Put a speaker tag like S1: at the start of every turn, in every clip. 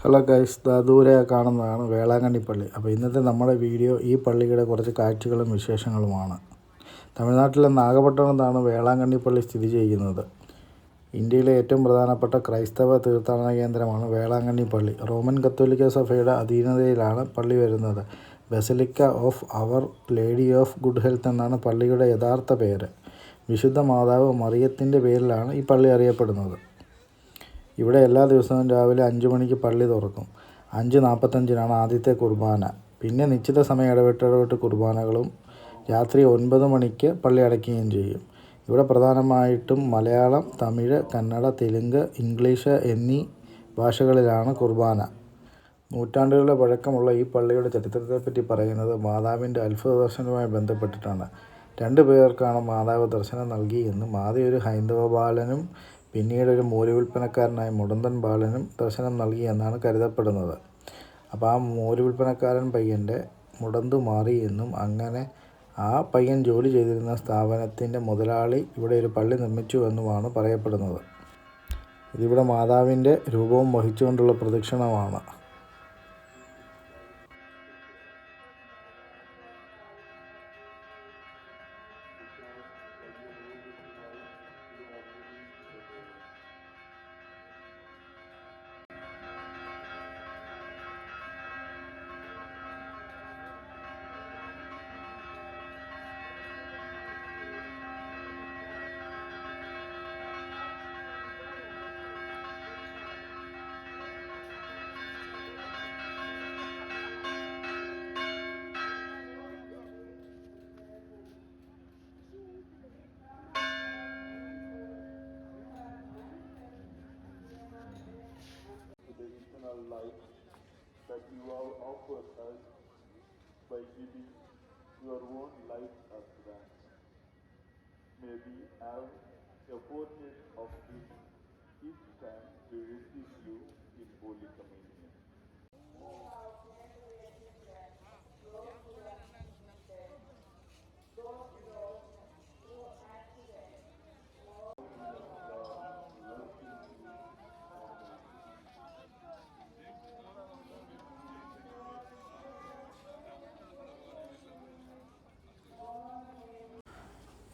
S1: Hello guys, ദൂരെ കാണുന്നതാണ് വേളാങ്കണ്ണി പള്ളി. അപ്പോൾ ഇന്നത്തെ നമ്മുടെ വീഡിയോ ഈ പള്ളിയുടെ കുറച്ച് കാഴ്ചകളും വിശേഷങ്ങളുമാണ്. തമിഴ്നാട്ടിലെ നാഗപട്ടണത്താണ് വേളാങ്കണ്ണി പള്ളി സ്ഥിതി ചെയ്യുന്നത്. ഇന്ത്യയിലെ ഏറ്റവും പ്രധാനപ്പെട്ട ക്രൈസ്തവ തീർത്ഥാടന കേന്ദ്രമാണ് വേളാങ്കണ്ണി പള്ളി. റോമൻ കത്തോലിക്ക സഭയുടെ അധീനതയിലാണ് പള്ളി വരുന്നത്. Basilica of our lady of good health എന്നാണ് പള്ളിയുടെ യഥാർത്ഥ പേര്. വിശുദ്ധ മാതാവ് മറിയത്തിൻ്റെ പേരിലാണ് ഈ പള്ളി അറിയപ്പെടുന്നത്. ഇവിടെ എല്ലാ ദിവസവും രാവിലെ 5 മണിക്ക് പള്ളി തുറക്കും. 5:45 ആദ്യത്തെ കുർബാന. പിന്നെ നിശ്ചിത സമയം ഇടവിട്ട് കുർബാനകളും. രാത്രി 9 മണിക്ക് പള്ളി അടയ്ക്കുകയും ചെയ്യും. ഇവിടെ പ്രധാനമായിട്ടും മലയാളം, തമിഴ്, കന്നഡ, തെലുങ്ക്, ഇംഗ്ലീഷ് എന്നീ ഭാഷകളിലാണ് കുർബാന. നൂറ്റാണ്ടുകളുടെ പഴക്കമുള്ള ഈ പള്ളിയുടെ ചരിത്രത്തെപ്പറ്റി പറയുന്നത് മാതാവിൻ്റെ അത്ഭുത ദർശനവുമായി ബന്ധപ്പെട്ടിട്ടാണ്. 2 പേർക്കാണ് മാതാവ് ദർശനം നൽകിയെന്നും ആദ്യം ഒരു ഹൈന്ദവ ബാലനും പിന്നീട് ഒരു മൂല വിൽപ്പനക്കാരനായ മുടന്തൻ ബാലനും ദർശനം നൽകിയെന്നാണ് കരുതപ്പെടുന്നത്. അപ്പോൾ ആ മൂല വിൽപ്പനക്കാരൻ പയ്യൻ്റെ മുടന്തു മാറി എന്നും അങ്ങനെ ആ പയ്യൻ ജോലി ചെയ്തിരുന്ന സ്ഥാപനത്തിൻ്റെ മുതലാളി ഇവിടെ ഒരു പള്ളി നിർമ്മിച്ചു എന്നുമാണ് പറയപ്പെടുന്നത്. ഇതിവിടെ മാതാവിൻ്റെ രൂപവും വഹിച്ചുകൊണ്ടുള്ള പ്രദക്ഷിണമാണ്.
S2: Life that you have offered us by giving your own life as grant. May we have a portion of this each time we receive you in Holy Communion.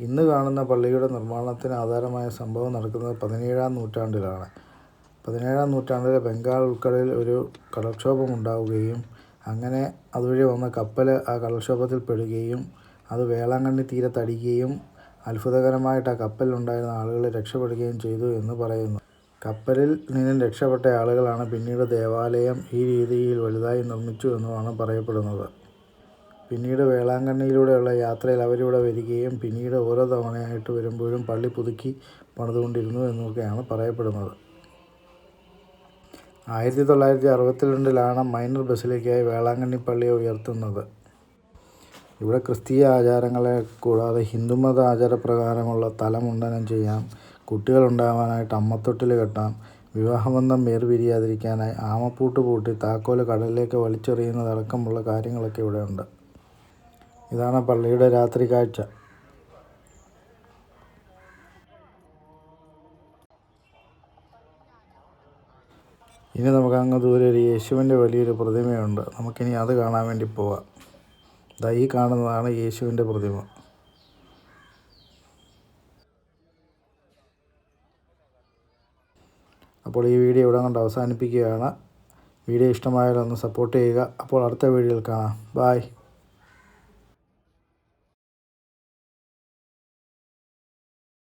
S1: ഇന്ന് കാണുന്ന പള്ളിയുടെ നിർമ്മാണത്തിന് ആധാരമായ സംഭവം നടക്കുന്നത് 17-ാം നൂറ്റാണ്ടിലാണ്. 17-ാം നൂറ്റാണ്ടിൽ ബംഗാൾ ഉൾക്കടലിൽ ഒരു കടൽക്ഷോഭം ഉണ്ടാവുകയും അങ്ങനെ അതുവഴി വന്ന കപ്പൽ ആ കടൽക്ഷോഭത്തിൽ പെടുകയും അത് വേളാങ്കണ്ണി തീരത്തടിക്കുകയും അത്ഭുതകരമായിട്ട് ആ കപ്പലിലുണ്ടായിരുന്ന ആളുകൾ രക്ഷപ്പെടുകയും ചെയ്തു എന്ന് പറയുന്നു. കപ്പലിൽ നിന്നും രക്ഷപ്പെട്ട ആളുകളാണ് പിന്നീട് ദേവാലയം ഈ രീതിയിൽ വലുതായി നിർമ്മിച്ചു എന്നുമാണ് പറയപ്പെടുന്നത്. പിന്നീട് വേളാങ്കണ്ണിയിലൂടെയുള്ള യാത്രയിൽ അവരിവിടെ വരികയും പിന്നീട് ഓരോ തവണയായിട്ട് വരുമ്പോഴും പള്ളി പുതുക്കി പണിതുകൊണ്ടിരുന്നു എന്നൊക്കെയാണ് പറയപ്പെടുന്നത്. 1962 മൈനർ ബസലിക്കയായി വേളാങ്കണ്ണി പള്ളിയെ ഉയർത്തുന്നത്. ഇവിടെ ക്രിസ്തീയ ആചാരങ്ങളെ കൂടാതെ ഹിന്ദുമത ആചാരപ്രകാരമുള്ള തലമുണ്ടനം ചെയ്യാം, കുട്ടികളുണ്ടാവാനായിട്ട് അമ്മത്തൊട്ടിൽ കെട്ടാം, വിവാഹബന്ധം വേർപിരിയാതിരിക്കാനായി ആമപ്പൂട്ട് പൂട്ടി താക്കോല് കടലിലേക്ക് വലിച്ചെറിയുന്നതടക്കമുള്ള കാര്യങ്ങളൊക്കെ ഇവിടെ ഉണ്ട്. ഇതാണ് പള്ളിയുടെ രാത്രി കാഴ്ച. ഇനി നമുക്ക് അങ്ങ് ദൂരെ ഒരു യേശുവിൻ്റെ വലിയൊരു പ്രതിമയുണ്ട്. നമുക്കിനി അത് കാണാൻ വേണ്ടി പോവാം. ഈ കാണുന്നതാണ് യേശുവിൻ്റെ പ്രതിമ. അപ്പോൾ ഈ വീഡിയോ ഇവിടെ കൊണ്ട് അവസാനിപ്പിക്കുകയാണ്. വീഡിയോ ഇഷ്ടമായാൽ ഒന്ന് സപ്പോർട്ട് ചെയ്യുക. അപ്പോൾ അടുത്ത വീഡിയോയിൽ കാണാം. ബായ്.